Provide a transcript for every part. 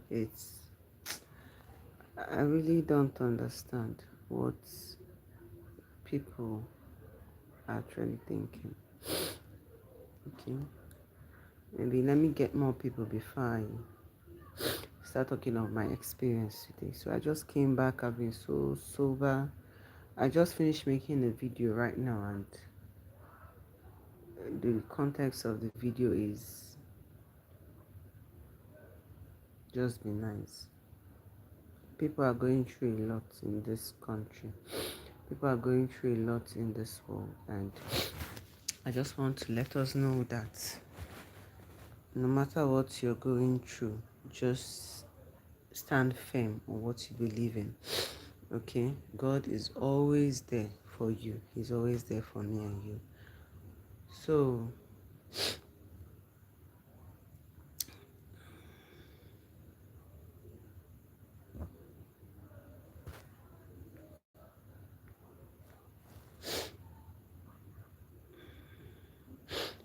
It's I really don't understand what people are actually thinking. Okay, maybe let me get more people before I start talking of my experience today. So I just came back. I've been so sober. I just finished making a video right now, and the context of the video is just be nice. People are going through a lot in this country. People are going through a lot in this world, and I just want to let us know that no matter what you're going through, just stand firm on what you believe in. Okay? God is always there for you. He's always there for me and you. So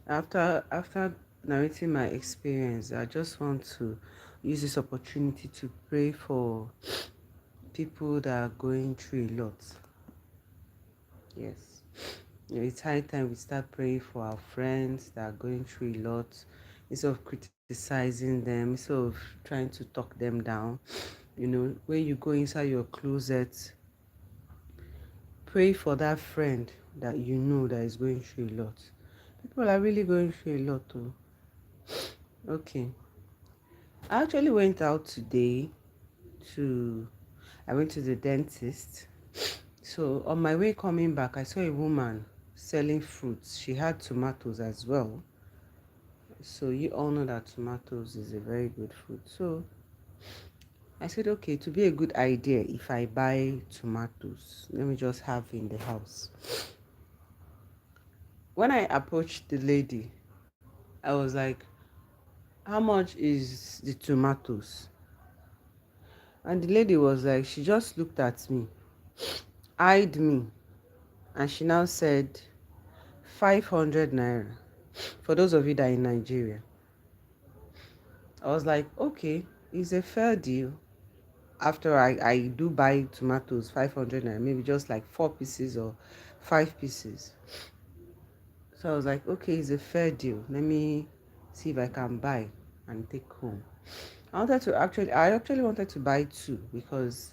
after narrating my experience, I just want to use this opportunity to pray for people that are going through a lot. Yes. It's high time we start praying for our friends that are going through a lot, instead of criticizing them, instead of trying to talk them down. When you go inside your closet, pray for that friend that you know that is going through a lot. People are really going through a lot too. Okay. I actually went out today to I went to the dentist. So on my way coming back, I saw a woman selling fruits. She had tomatoes as well. So you all know that tomatoes is a very good fruit. So I said, okay, to be a good idea, if I buy tomatoes, let me just have in the house. When I approached the lady, I was like, how much is the tomatoes? And the lady was like, she just looked at me, eyed me, and she now said, 500 naira. For those of you that are in Nigeria. I was like, okay, it's a fair deal. After I do buy tomatoes, 500 naira, maybe just like 4 pieces or 5 pieces. So I was like, okay, it's a fair deal. Let me see if I can buy and take home. I actually wanted to buy two because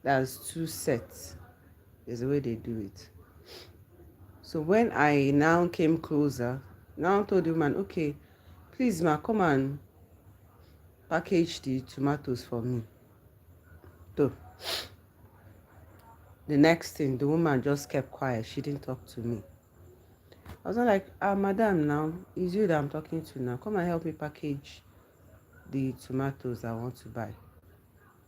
there's two sets. There's the way they do it. So when I now came closer, now told the woman, okay, please ma, come and package the tomatoes for me. So the next thing, the woman just kept quiet. She didn't talk to me. I was not like, madam, now, it's you that I'm talking to now. Come and help me package the tomatoes I want to buy.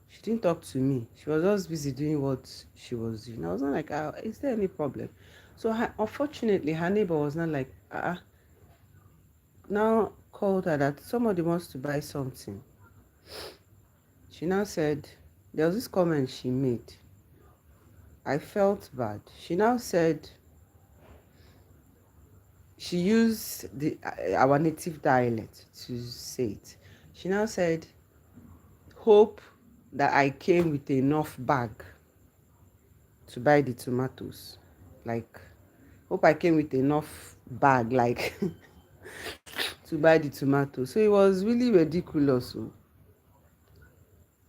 She didn't talk to me. She was just busy doing what she was doing. I was not like, is there any problem? So unfortunately, her neighbor was not like, now called her that somebody wants to buy something. She now said, there was this comment she made. I felt bad. She now said, she used our native dialect to say it. She now said, hope that I came with enough bag to buy the tomatoes. Like, hope I came with enough bag, like, to buy the tomatoes. So it was really ridiculous.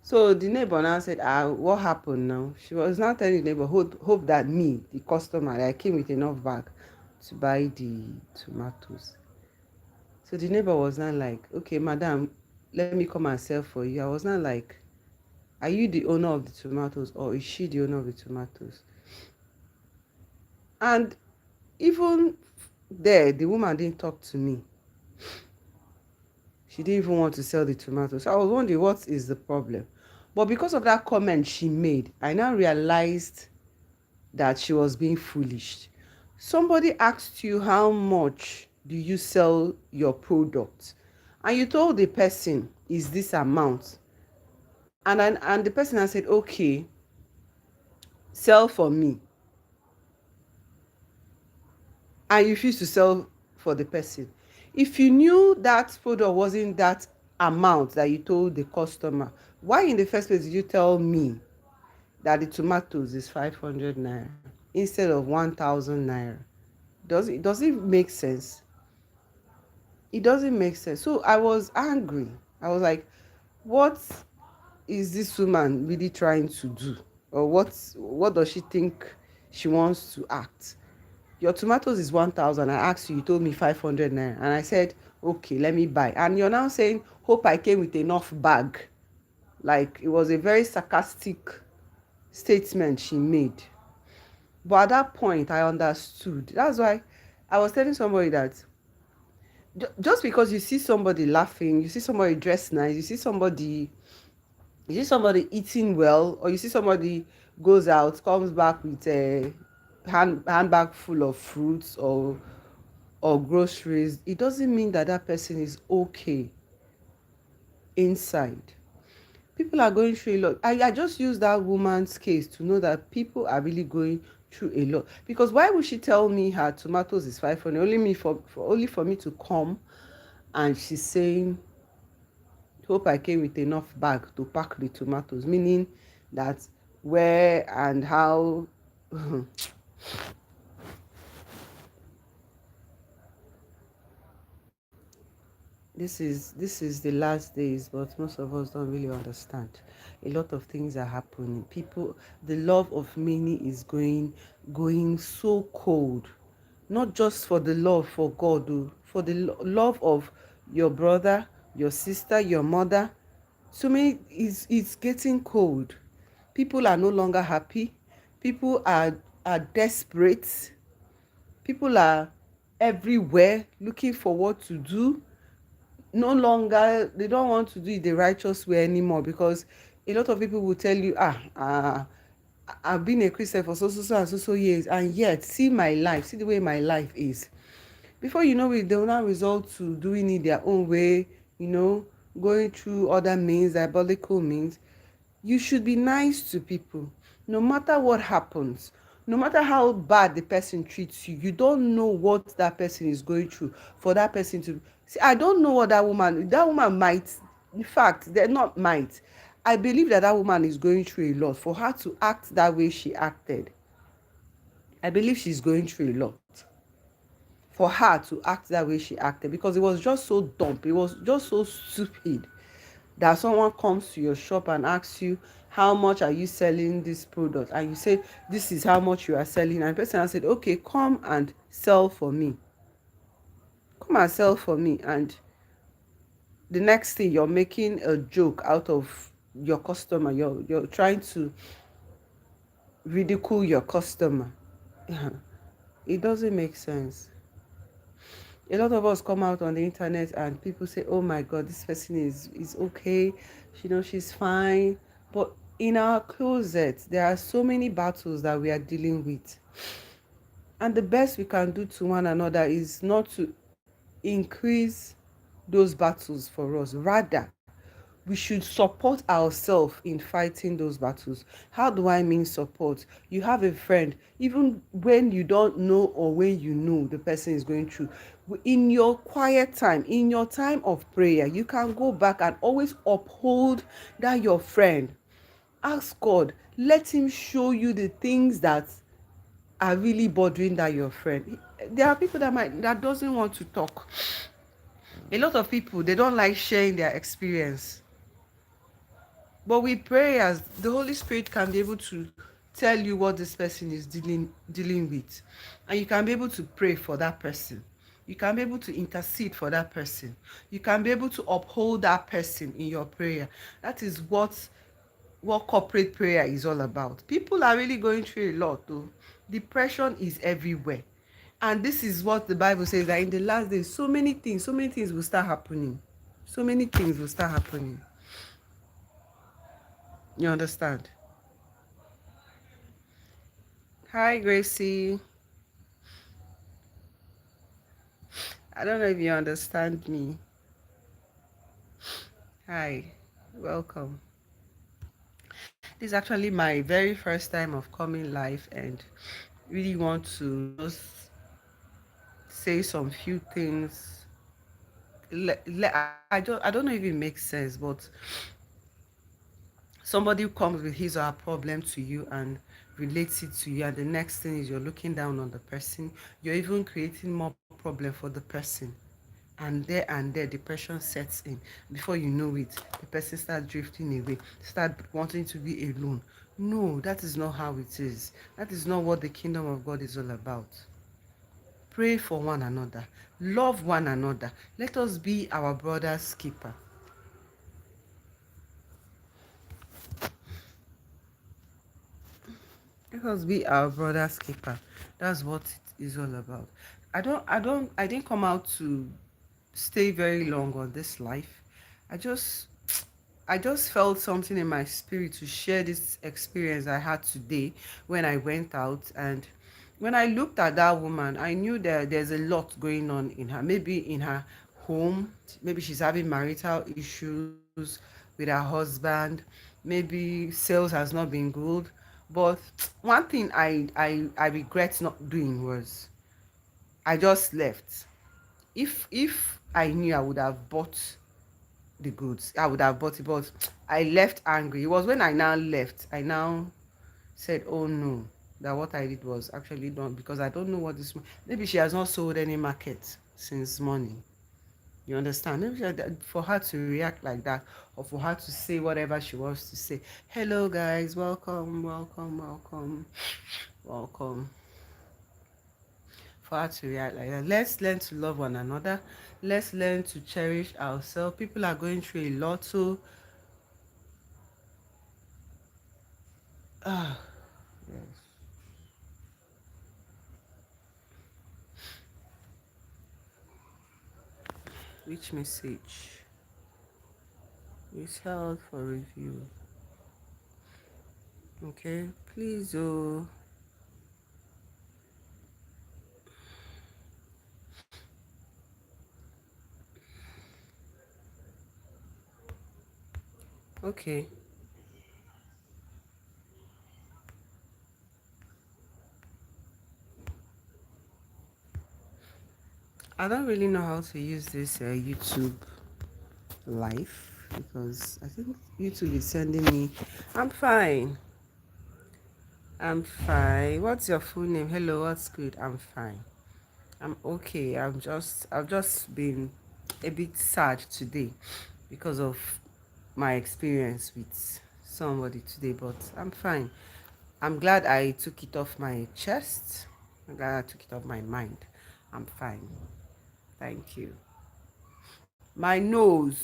So the neighbor now said, what happened now? She was now telling the neighbor, hope that me, the customer, that I came with enough bag to buy the tomatoes. So the neighbor was not like, okay, madam, let me come and sell for you. I was not like, are you the owner of the tomatoes or is she the owner of the tomatoes? And even there, the woman didn't talk to me. She didn't even want to sell the tomatoes. So I was wondering, what is the problem? But because of that comment she made, I now realized that she was being foolish. Somebody asked you how much do you sell your product, and you told the person is this amount, and the person has said, okay, sell for me, and you refuse to sell for the person. If you knew that product wasn't that amount that you told the customer, why in the first place did you tell me that the tomatoes is 500 naira instead of 1,000 naira? Does it make sense? It doesn't make sense. So I was angry. I was like, what is this woman really trying to do? Or what does she think she wants to act? Your tomatoes is 1,000. I asked you, you told me 500 naira. And I said, okay, let me buy. And you're now saying, hope I came with enough bag. Like, it was a very sarcastic statement she made. But at that point, I understood. That's why I was telling somebody that just because you see somebody laughing, you see somebody dressed nice, you see somebody eating well, or you see somebody goes out, comes back with a handbag full of fruits or groceries, it doesn't mean that that person is okay inside. People are going through a lot. I just use that woman's case to know that people are really going through a lot. Because why would she tell me her tomatoes is 500 only for me to come and she's saying, hope I came with enough bag to pack the tomatoes, meaning that where and how. This is the last days, but most of us don't really understand. A lot of things are happening. People, the love of many is going so cold. Not just for the love for God, oh, for the love of your brother, your sister, your mother. So many, it's getting cold. People are no longer happy. People are desperate. People are everywhere looking for what to do. No longer, they don't want to do it the righteous way anymore, because a lot of people will tell you, I've been a Christian for so and so years, and yet see my life, see the way my life is. Before you know it, they will now resort to doing it their own way, you know going through other means, diabolical means. You should be nice to people no matter what happens. No matter how bad the person treats you, you don't know what that person is going through for that person to see. I don't know what that woman might, in fact, they're not might, I believe that that woman is going through a lot for her to act that way she acted. I believe she's going through a lot for her to act that way she acted, because it was just so dumb, it was just so stupid that someone comes to your shop and asks you, how much are you selling this product, and you say this is how much you are selling, and the person has said, okay, come and sell for me, and the next thing you're making a joke out of your customer, you're trying to ridicule your customer. It doesn't make sense. A lot of us come out on the internet and people say, oh my god, this person is okay, she's fine. But in our closet there are so many battles that we are dealing with, and the best we can do to one another is not to increase those battles for us. Rather, we should support ourselves in fighting those battles. How do I mean support? You have a friend, even when you don't know, or when you know the person is going through, in your quiet time, in your time of prayer, you can go back and always uphold that your friend. Ask God, let him show you the things that are really bothering that your friend. There are people that doesn't want to talk. A lot of people, they don't like sharing their experience. But with prayers, the Holy Spirit can be able to tell you what this person is dealing with. And you can be able to pray for that person. You can be able to intercede for that person. You can be able to uphold that person in your prayer. That is what corporate prayer is all about. People are really going through a lot though. Depression is everywhere. And this is what the Bible says, that in the last days, so many things will start happening. So many things will start happening. You understand? Hi, Gracie. I don't know if you understand me. Hi, welcome. This is actually my very first time of coming live, and really want to just say some few things I don't know if it makes sense, but somebody comes with his or her problem to you and relates it to you, and the next thing is you're looking down on the person. You're even creating more problem for the person, and there depression sets in. Before you know it, the person starts drifting away, start wanting to be alone. No, that is not how it is. That is not what the kingdom of God is all about. Pray for one another, love one another. Let us be our brother's keeper. Let us be our brother's keeper. That's what it is all about. I didn't come out to stay very long on this life. I just I just felt something in my spirit to share this experience I had today when I went out. And when I looked at that woman, I knew that there's a lot going on in her. Maybe in her home, maybe she's having marital issues with her husband. Maybe sales has not been good. But one thing I regret not doing was I just left. If I knew, I would have bought the goods. I would have bought it, but I left angry. It was when I now left, I now said, oh no, that what I did was actually done, because I don't know what this, maybe she has not sold any market since morning. You understand? Maybe for her to react like that, or for her to say whatever she wants to say. Hello guys, welcome, welcome, welcome, welcome. For her to react like that. Let's learn to love one another. Let's learn to cherish ourselves. People are going through a lot, so ah, yes. Which message is held for review? Okay, please, oh, okay. I don't really know how to use this YouTube live, because I think YouTube is sending me. I'm fine. I'm fine. What's your full name? Hello, what's good? I'm fine. I'm okay. I've just been a bit sad today because of my experience with somebody today, but I'm fine. I'm glad I took it off my chest. I'm glad I took it off my mind. I'm fine. Thank you. My nose.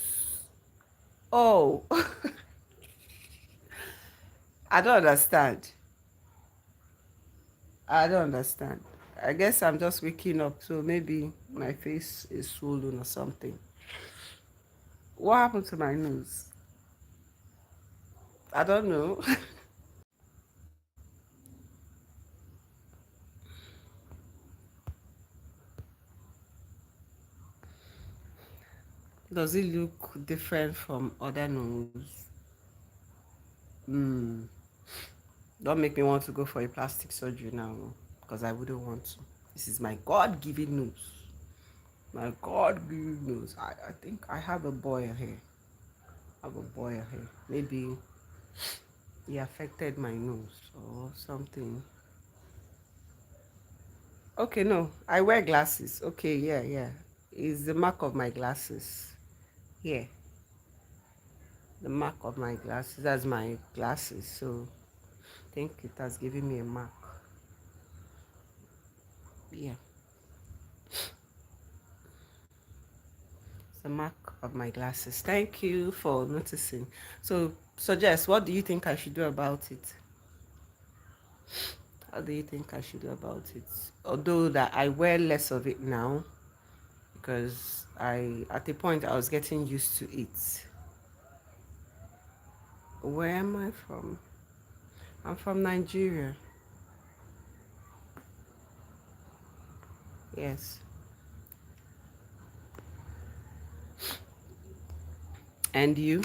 Oh, I don't understand. I don't understand. I guess I'm just waking up, so maybe my face is swollen or something. What happened to my nose? I don't know. Does it look different from other nose? Hmm. Don't make me want to go for a plastic surgery now, because I wouldn't want to. This is my God-given nose. My God-given nose. I think I have a boil here. I have a boil here. Maybe he affected my nose or something. Okay, no. I wear glasses. Okay, yeah, yeah. It's the mark of my glasses. Yeah, the mark of my glasses. That's my glasses. So I think it has given me a mark. Yeah, it's the mark of my glasses. Thank you for noticing. So, suggest, what do you think I should do about it? How do you think I should do about it? Although that I wear less of it now, because at the point I was getting used to it. Where am I from? I'm from Nigeria. Yes. And you?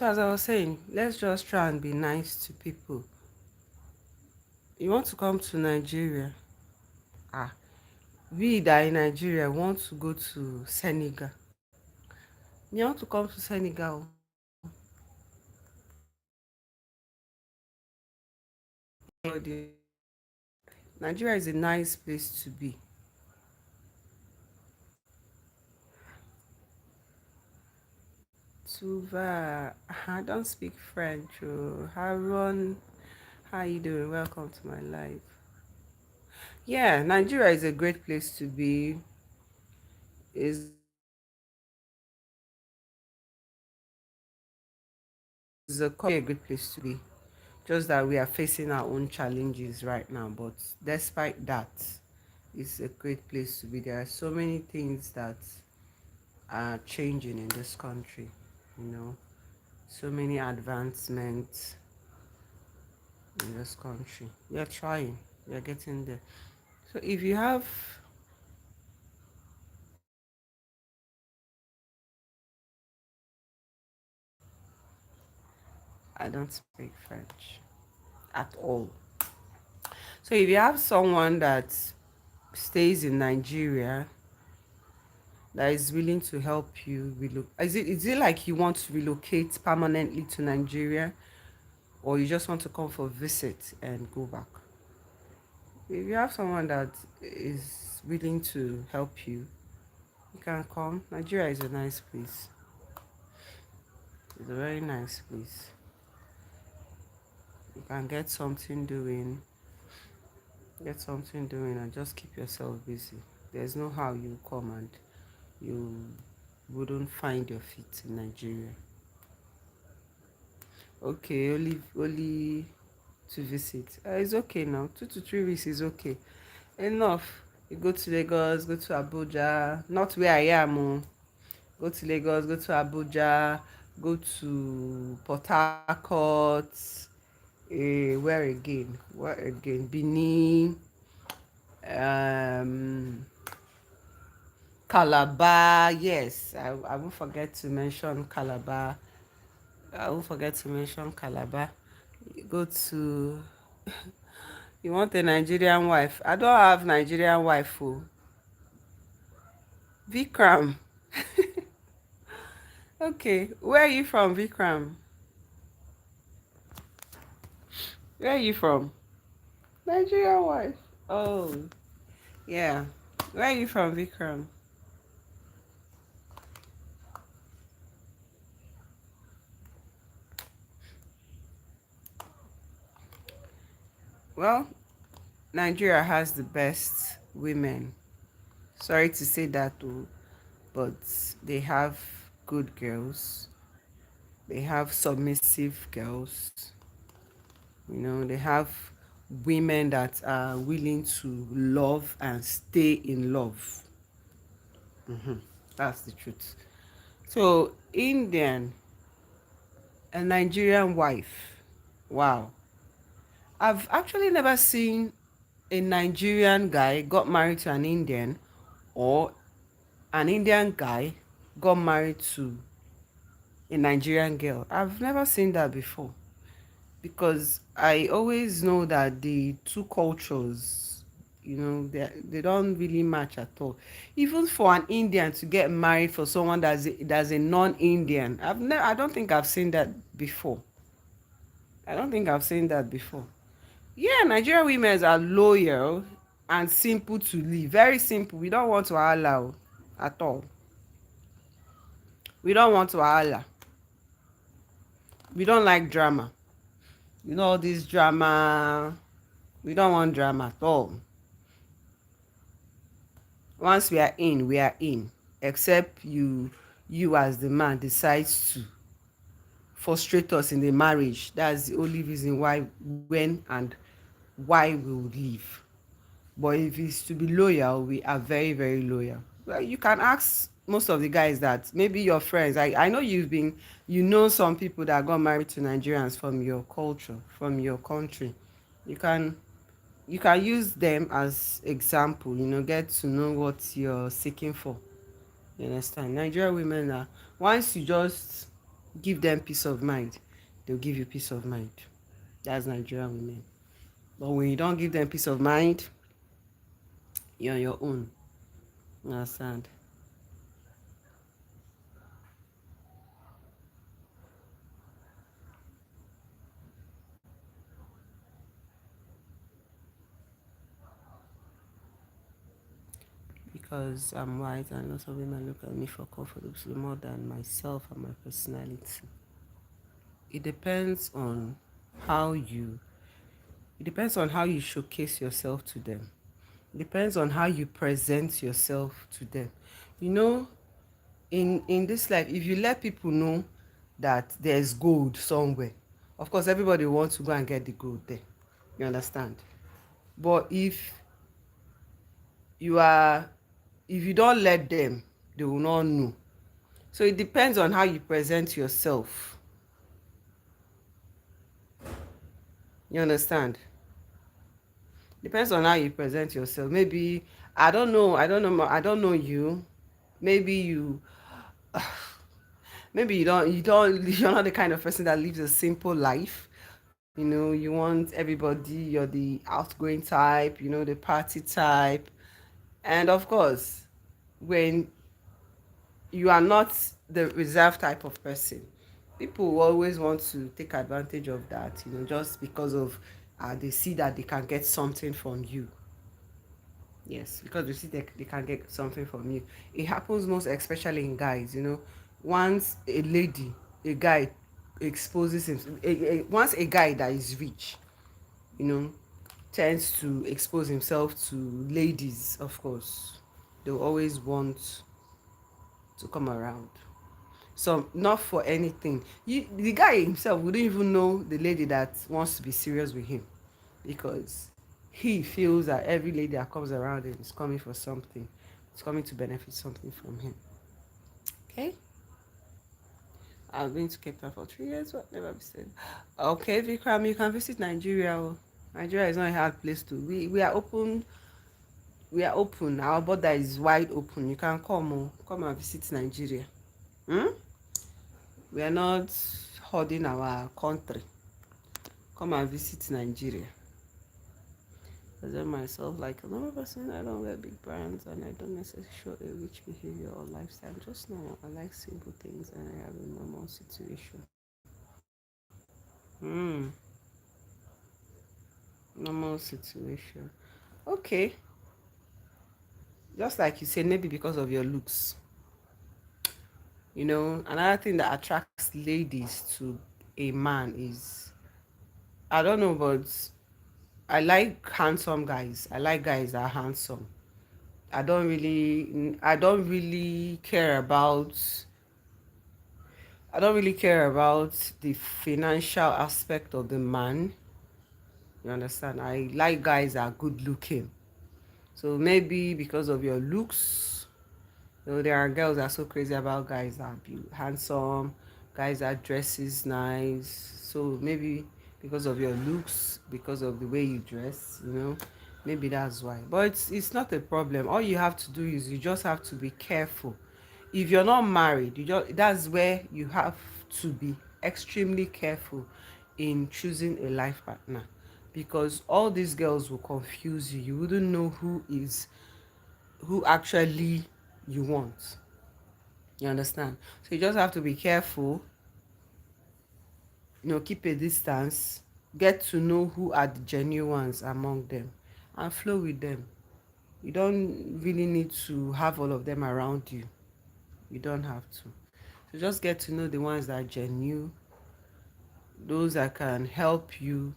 So as I was saying, let's just try and be nice to people. You want to come to Nigeria? Ah, we that in Nigeria want to go to Senegal. You want to come to Senegal? Nigeria is a nice place to be. Tuva, I don't speak French. Oh. Haron, how you doing? Welcome to my life. Yeah, Nigeria is a great place to be. Is a great place to be. Just that we are facing our own challenges right now, but despite that, it's a great place to be. There are so many things that are changing in this country, you know, so many advancements in this country. We are trying, we are getting there. So if you have, I don't speak French at all. So if you have someone that stays in Nigeria that is willing to help you relocate, is it like you want to relocate permanently to Nigeria, or you just want to come for a visit and go back? If you have someone that is willing to help you, you can come. Nigeria is a nice place. It's a very nice place. You can get something doing, and just keep yourself busy. There's no how you come and you wouldn't find your feet in Nigeria. Okay, only to visit. It's okay now. 2 to 3 weeks is okay. Enough. You go to Lagos, go to Abuja, not where I am. Oh. Go to Lagos, go to Abuja, go to Port Harcourt. Where again? Where again? Benin, um, Calabar. Yes, I won't forget to mention Calabar. I won't forget to mention Calabar. You go to. You want a Nigerian wife? I don't have Nigerian wife. Oh, Vikram. Okay, where are you from, Vikram? Where are you from? Nigerian wife. Oh, yeah. Where are you from, Vikram? Well, Nigeria has the best women. Sorry to say that, too, but they have good girls. They have submissive girls. You know, they have women that are willing to love and stay in love. That's the truth. So, Indian, a Nigerian wife. Wow. I've actually never seen a Nigerian guy got married to an Indian, or an Indian guy got married to a Nigerian girl. I've never seen that before, because I always know that the two cultures, they don't really match at all. Even for an Indian to get married for someone that's a non-Indian, I don't think I've seen that before. I don't think I've seen that before. Yeah, Nigerian women are loyal and simple to live. Very simple. We don't want to allow at all. We don't want to allow. We don't like drama. All this drama. We don't want drama at all. Once we are in, we are in. Except you as the man decides to frustrate us in the marriage. That's the only reason why, when and why we would leave. But if it's to be loyal, we are very, very loyal. Well, you can ask most of the guys that, maybe your friends. I know some people that got married to Nigerians from your culture, from your country. You can use them as example, get to know what you're seeking for. You understand? Nigerian women are, once you just Give them peace of mind, they'll give you peace of mind. That's Nigerian women. But when you don't give them peace of mind, you're on your own. You understand? Because I'm white and lots of women look at me for comfortability more than myself and my personality. It depends on how you it depends on how you showcase yourself to them. It depends on how you present yourself to them. You know, in this life, if you let people know that there's gold somewhere, of course everybody wants to go and get the gold there. You understand? But you are if you don't let them, they will not know. So it depends on how you present yourself. You understand? Depends on how you present yourself. Maybe I don't know you. Maybe you maybe you're not the kind of person that lives a simple life. You want everybody, you're the outgoing type, the party type. And of course, when you are not the reserved type of person, people will always want to take advantage of that, just because of they see that they can get something from you. Yes, because they see they can get something from you. It happens most especially in guys. Once a guy exposes him, once a guy that is rich, you know, tends to expose himself to ladies, of course, they'll always want to come around. So not for anything. The guy himself wouldn't even know the lady that wants to be serious with him, because he feels that every lady that comes around him is coming for something. It's coming to benefit something from him. Okay? I've been to Cape Town for 3 years, but never visited. Okay, Vikram, you can visit Nigeria. Oh. Nigeria is not a hard place to. We are open. We are open. Our border is wide open. You can come. Oh, come and visit Nigeria. Hmm? We are not holding our country. Come and visit Nigeria. Present myself like a normal person. I don't wear big brands and I don't necessarily show a rich behavior or lifestyle. I'm just normal. I like simple things and I have a normal situation. Hmm. Normal situation. Okay. Just like you said, maybe because of your looks. Another thing that attracts ladies to a man is, I don't know, but I like handsome guys. I like guys that are handsome. I don't really care about the financial aspect of the man. You understand? I like guys that are good looking. So maybe because of your looks, there are girls that are so crazy about guys that are handsome, guys that dresses nice. So maybe because of your looks, because of the way you dress, maybe that's why. But it's not a problem. All you have to do is you just have to be careful. If you're not married, that's where you have to be extremely careful in choosing a life partner, because all these girls will confuse you. You wouldn't know who actually you want. You understand? So you just have to be careful, keep a distance, get to know who are the genuine ones among them, and flow with them. You don't really need to have all of them around you. You don't have to. So just get to know the ones that are genuine, those that can help you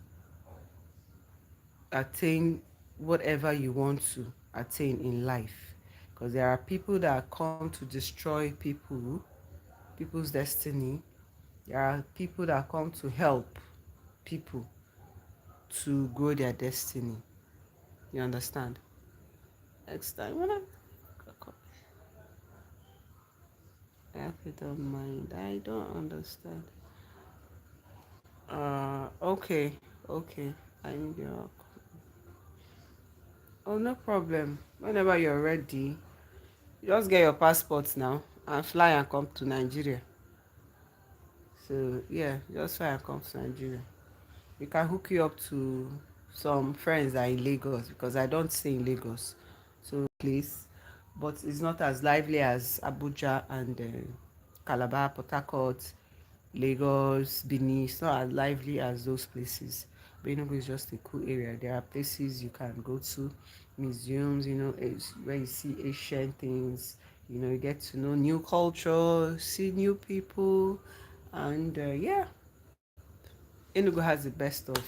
attain whatever you want to attain in life. Because there are people that come to destroy people's destiny. There are people that come to help people to grow their destiny. You understand? Next time, when I have it on mind, I don't understand. Okay, okay. I need your. Oh, no problem. Whenever you're ready, just get your passport now and fly and come to Nigeria. So yeah, just try and come to Nigeria. We can hook you up to some friends that are in Lagos because I don't stay in Lagos. So place, but it's not as lively as Abuja and Calabar, Port Harcourt, Lagos, Benin. It's not as lively as those places. But Enugu is just a cool area. There are places you can go to, museums, where you see ancient things. You get to know new culture, see new people, and yeah, Enugu has the best of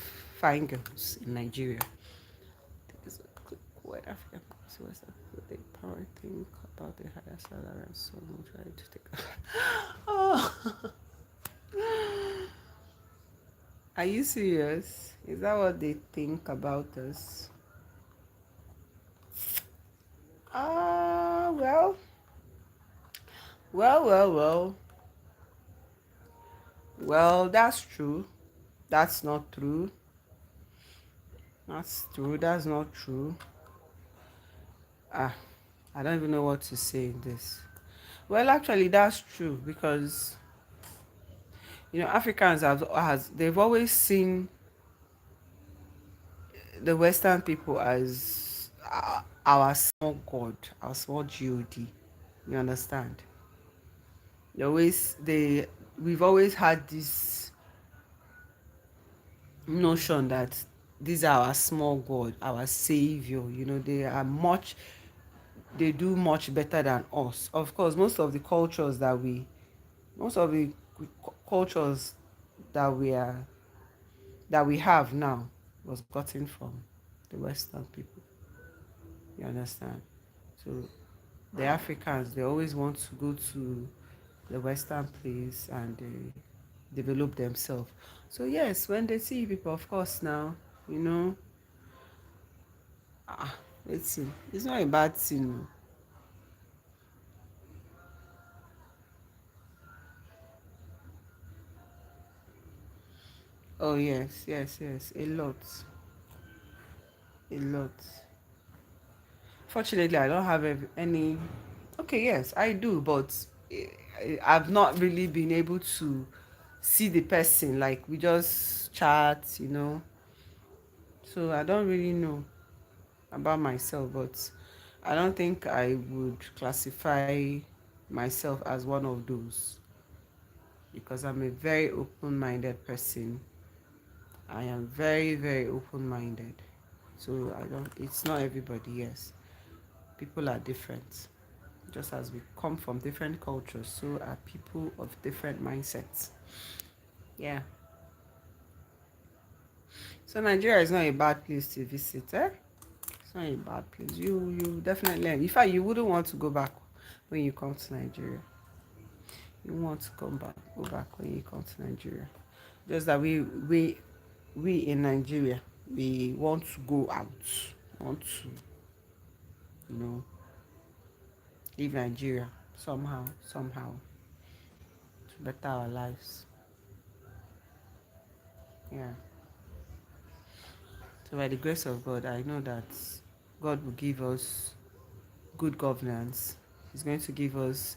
fine girls in Nigeria. I think it's a quick word African. So what's that? What they power think about the higher salary and so on. Trying to take. Oh, are you serious? Is that what they think about us? Well, well, well, well. Well, that's true. That's not true. That's true. That's not true. Ah, I don't even know what to say in this. Well, actually, that's true because Africans they've always seen the Western people as our small god, our small god. You understand? We've always had this notion that these are our small god, our savior. They do much better than us. Of course, most of the cultures that we are that we have now was gotten from the Western people. You understand? So the Africans, they always want to go to the Western place and develop themselves. So yes, when they see people, of course, now you know, ah, it's not a bad thing. Oh yes, yes, yes, a lot, a lot. Fortunately, I don't have any. Okay, yes, I do, but I've not really been able to see the person. Like we just chat. So I don't really know about myself, but I don't think I would classify myself as one of those because I'm a very open-minded person. I am very, very open-minded. So I don't. It's not everybody. Yes, people are different. Just as we come from different cultures, so are people of different mindsets. Yeah. So Nigeria is not a bad place to visit, eh? It's not a bad place. You definitely. In fact, you wouldn't want to go back when you come to Nigeria. You want to go back when you come to Nigeria. Just that we in Nigeria, we want to go out. Want to you know leave Nigeria somehow to better our lives. Yeah. So by the grace of God, I know that God will give us good governance. He's going to give us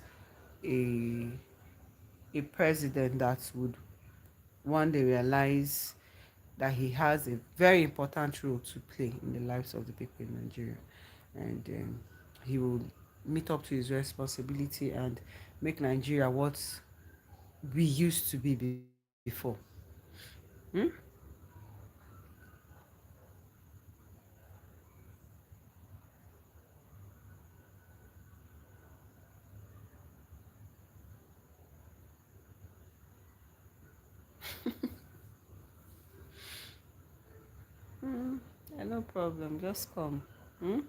a a president that would one day realize that he has a very important role to play in the lives of the people in Nigeria, and he will meet up to his responsibility and make Nigeria what we used to be before. Hmm? Hmm. Yeah, no problem. Just come. Hmm?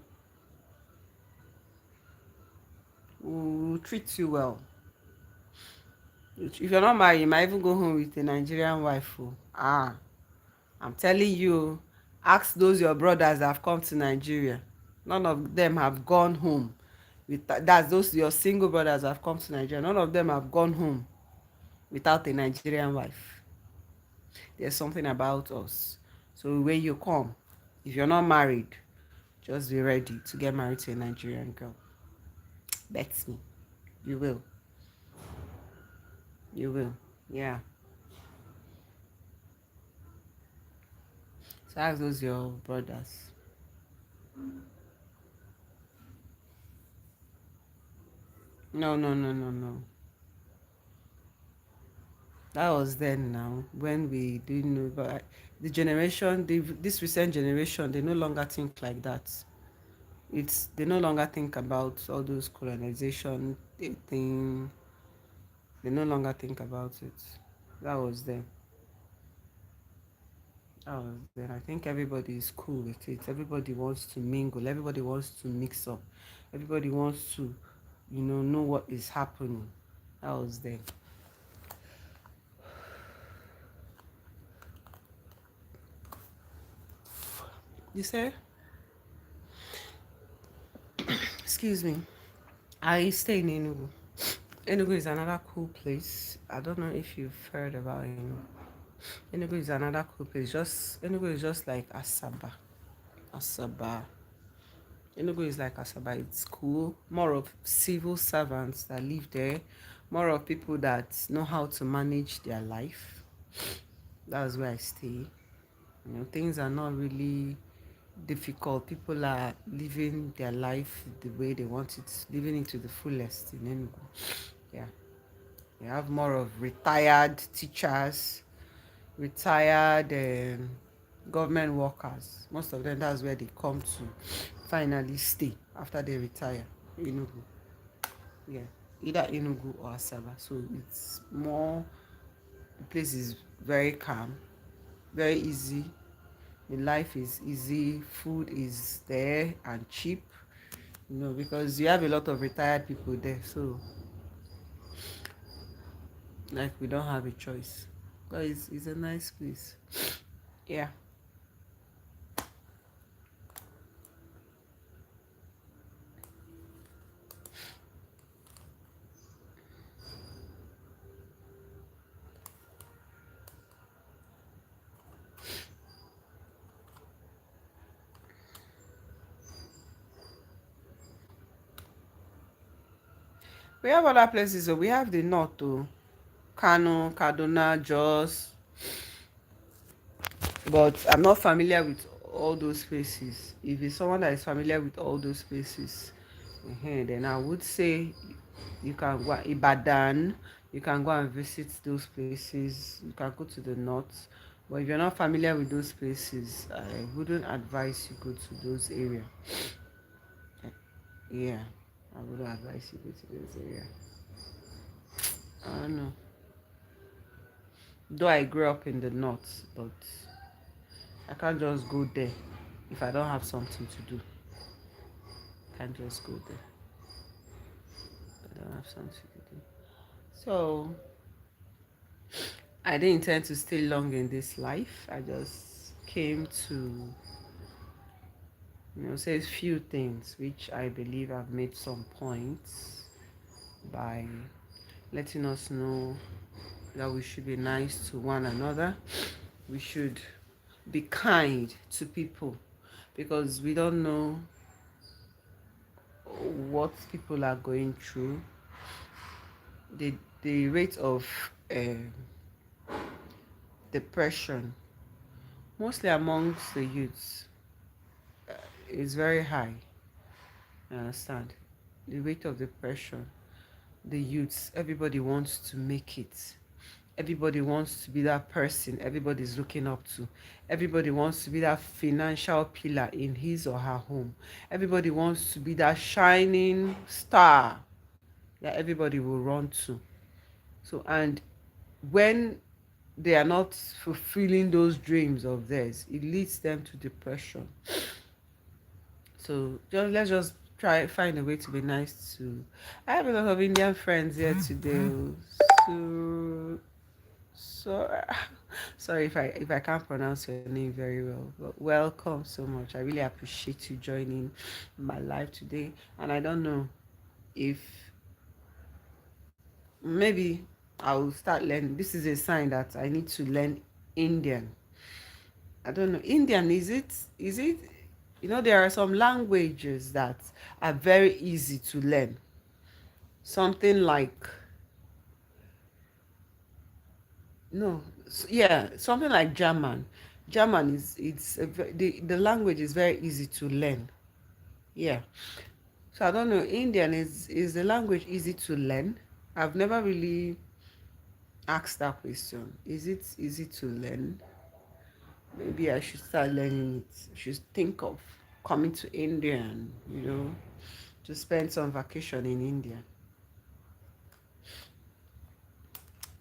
We'll treat you well. If you're not married, you might even go home with a Nigerian wife. Oh. I'm telling you, ask those your brothers that have come to Nigeria. None of them have gone home. That's those your single brothers that have come to Nigeria. None of them have gone home without a Nigerian wife. There's something about us. So when you come, if you're not married, just be ready to get married to a Nigerian girl. Bet me. You will. You will. Yeah. So ask those your brothers. No, no, no, no, no. That was then now when we didn't know. But the generation, this recent generation, they no longer think like that. They no longer think about all those colonization thing. They no longer think about it. That was then. That was then. I think everybody is cool with it. Everybody wants to mingle. Everybody wants to mix up. Everybody wants to, know what is happening. That was then. You say? Excuse me. I stay in Enugu. Enugu is another cool place. I don't know if you've heard about Enugu. Enugu is another cool place. Just Enugu is just like Asaba. Asaba. Enugu is like Asaba. It's cool. More of civil servants that live there. More of people that know how to manage their life. That's where I stay. Things are not really difficult. People are living their life the way they want it, living it to the fullest in Enugu. Yeah. We have more of retired teachers, retired government workers. Most of them, that's where they come to finally stay after they retire. Enugu. Yeah. Either Enugu or Asaba. So it's more, the place is very calm, very easy. The life is easy, food is there and cheap, because you have a lot of retired people there. So, like, we don't have a choice. But it's a nice place. Yeah. We have other places. So we have the north too. Kano, Kaduna, Jos. But I'm not familiar with all those places. If it's someone that is familiar with all those places, then I would say you can go Ibadan. You can go and visit those places. You can go to the north. But if you're not familiar with those places, I wouldn't advise you go to those areas. Yeah, I wouldn't advise you go to those areas. I don't know. Though I grew up in the north, but I can't just go there if I don't have something to do. I can't just go there if I don't have something to do. So I didn't intend to stay long in this life. I just came to, say a few things which I believe I've made some points by letting us know that we should be nice to one another. We should be kind to people because we don't know what people are going through. The rate of depression, mostly amongst the youths, is very high. You understand? The rate of depression, the youths, everybody wants to make it. Everybody wants to be that person everybody's looking up to. Everybody wants to be that financial pillar in his or her home. Everybody wants to be that shining star that everybody will run to. So, and when they are not fulfilling those dreams of theirs, it leads them to depression. So let's just try find a way to be nice to. I have a lot of Indian friends here today. So so sorry if I can't pronounce your name very well, but welcome so much. I really appreciate you joining my live today. And I don't know if maybe I will start learning. This is a sign that I need to learn Indian. I don't know. Indian, is it there are some languages that are very easy to learn. Something like no, yeah, something like German. German is the language is very easy to learn. Yeah. So I don't know. Indian is the language easy to learn? I've never really asked that question. Is it easy to learn? Maybe I should start learning it. I should think of coming to India and, to spend some vacation in India.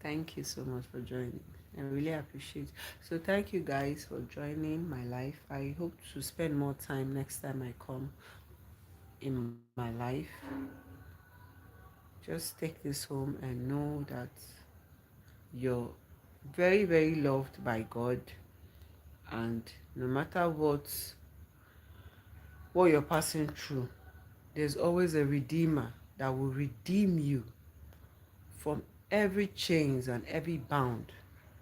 Thank you so much for joining. I really appreciate it. So thank you guys for joining my life. I hope to spend more time next time I come in my life. Just take this home and know that you're very, very loved by God, and no matter what you're passing through, there's always a redeemer that will redeem you from every chains and every bound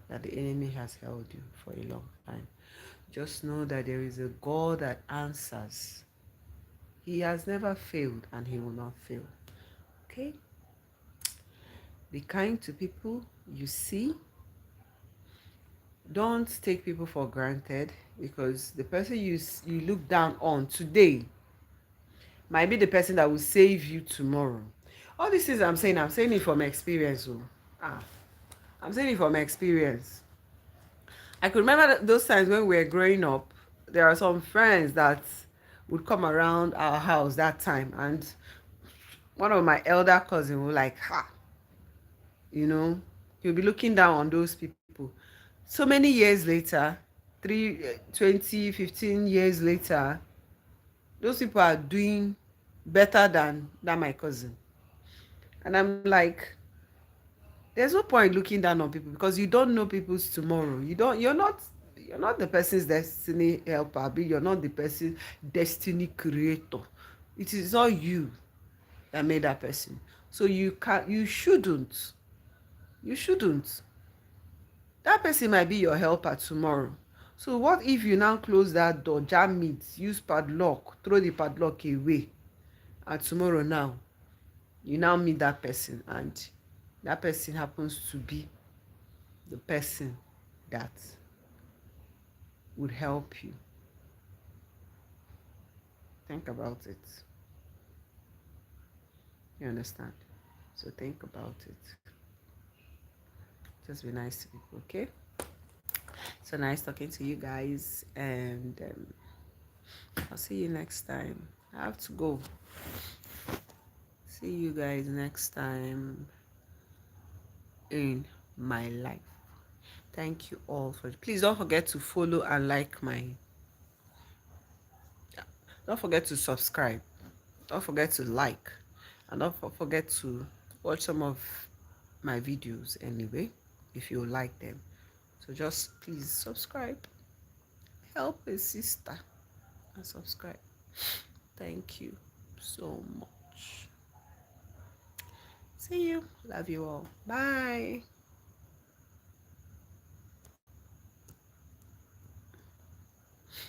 that the enemy has held you for a long time. Just know that there is a God that answers. He has never failed and he will not fail. Okay? Be kind to people you see. Don't take people for granted, because the person you look down on today might be the person that will save you tomorrow. All these things I'm saying it from experience. Oh. Ah, I'm saying it from experience. I could remember those times when we were growing up. There are some friends that would come around our house that time, and one of my elder cousins was like, ha, you know, he'll be looking down on those people. So many years later, 20, 15 years later, those people are doing better than my cousin. And I'm like, there's no point looking down on people, because you don't know people's tomorrow. You're not the person's destiny helper, you're not the person's destiny creator. It is all you that made that person. So you shouldn't. That person might be your helper tomorrow. So what if you now close that door, jam it, use padlock, throw the padlock away, and tomorrow now you now meet that person, and that person happens to be the person that would help you? Think about it. You understand? So think about it. Just be nice to people, okay? So nice talking to you guys, and I'll see you next time. I have to go. See you guys next time in my life. Thank you all for. Please don't forget to follow and like my. Don't forget to subscribe. Don't forget to like, and don't forget to watch some of my videos anyway, if you like them. So just please subscribe. Help a sister and subscribe. Thank you so much. See you. Love you all. Bye.